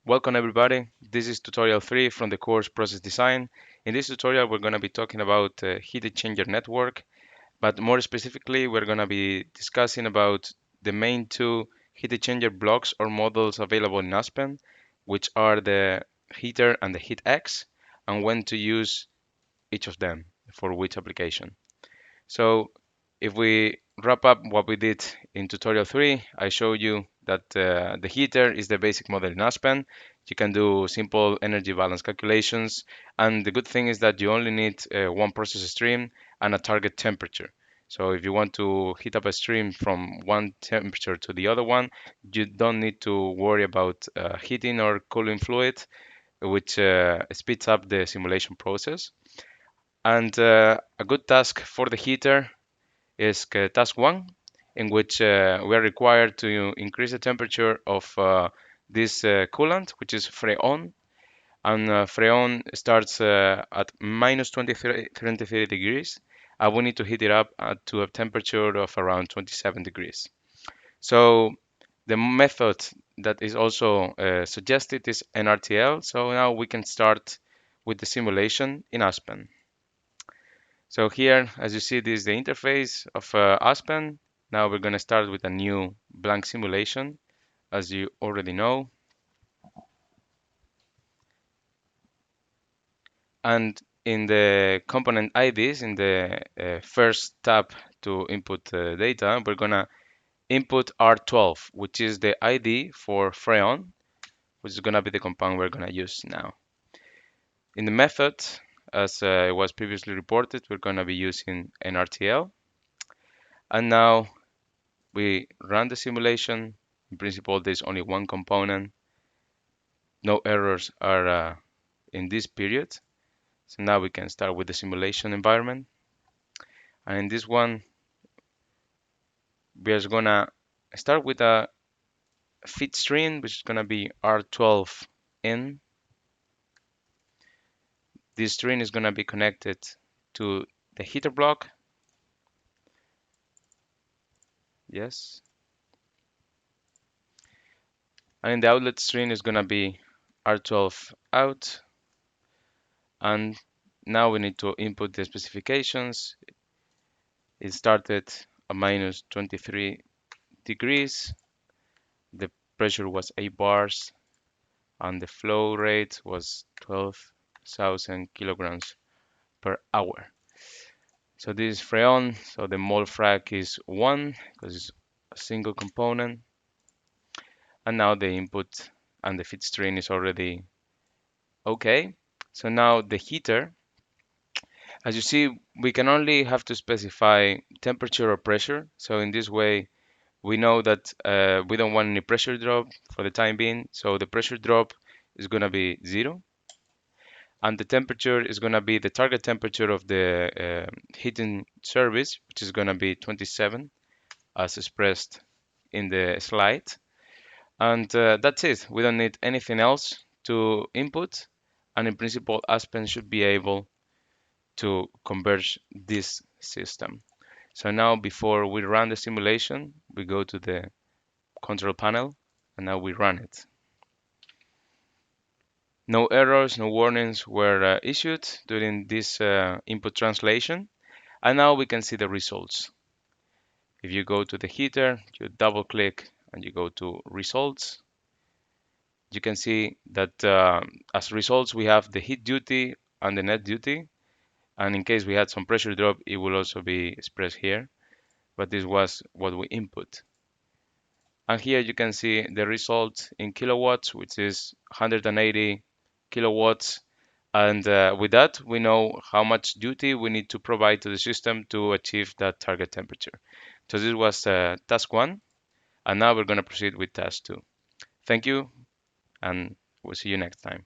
Welcome everybody. This is tutorial 3 from the course Process Design. In this tutorial, we're going to be talking about heat exchanger network, but more specifically, we're going to be discussing about the main two heat exchanger blocks or models available in Aspen, which are the heater and the heat-X, and when to use each of them for which application. So if we wrap up what we did in tutorial 3, I showed you that the heater is the basic model in Aspen. You can do simple energy balance calculations, and the good thing is that you only need one process stream and a target temperature. So if you want to heat up a stream from one temperature to the other one, you don't need to worry about heating or cooling fluid, which speeds up the simulation process. And a good task for the heater is task 1, in which we are required to increase the temperature of this coolant, which is Freon. And Freon starts at minus 23 degrees, and we need to heat it up to a temperature of around 27 degrees. So the method that is also suggested is NRTL. So now we can start with the simulation in Aspen. So here, as you see, this is the interface of Aspen. Now we're going to start with a new blank simulation, as you already know. And in the component IDs, in the first tab to input data, we're going to input R12, which is the ID for Freon, which is going to be the compound we're going to use now. In the method, as it was previously reported, we're going to be using NRTL. And now we run the simulation. In principle, there's only one component. No errors are in this period. So now we can start with the simulation environment. And in this one, we are gonna start with a feed string, which is gonna be R12 in. This string is gonna be connected to the heater block. Yes. And in the outlet string is gonna be R12 out. And now we need to input the specifications. It started at minus 23 degrees. The pressure was 8 bars and the flow rate was 12,000 kilograms per hour. So this is Freon, so the mole frac is 1 because it's a single component. And now the input and the feed string is already okay. So now the heater, as you see, we can only have to specify temperature or pressure. So in this way, we know that we don't want any pressure drop for the time being. So the pressure drop is going to be 0. And the temperature is going to be the target temperature of the heating service, which is going to be 27, as expressed in the slide. And that's it. We don't need anything else to input. And in principle, Aspen should be able to converge this system. So now before we run the simulation, we go to the control panel and now we run it. No errors, no warnings were issued during this input translation. And now we can see the results. If you go to the heater, you double click and you go to results, you can see that as results we have the heat duty and the net duty. And in case we had some pressure drop, it will also be expressed here. But this was what we input. And here you can see the result in kilowatts, which is 180 kilowatts. And with that, we know how much duty we need to provide to the system to achieve that target temperature. So this was task 1. And now we're going to proceed with task 2. Thank you, and we'll see you next time.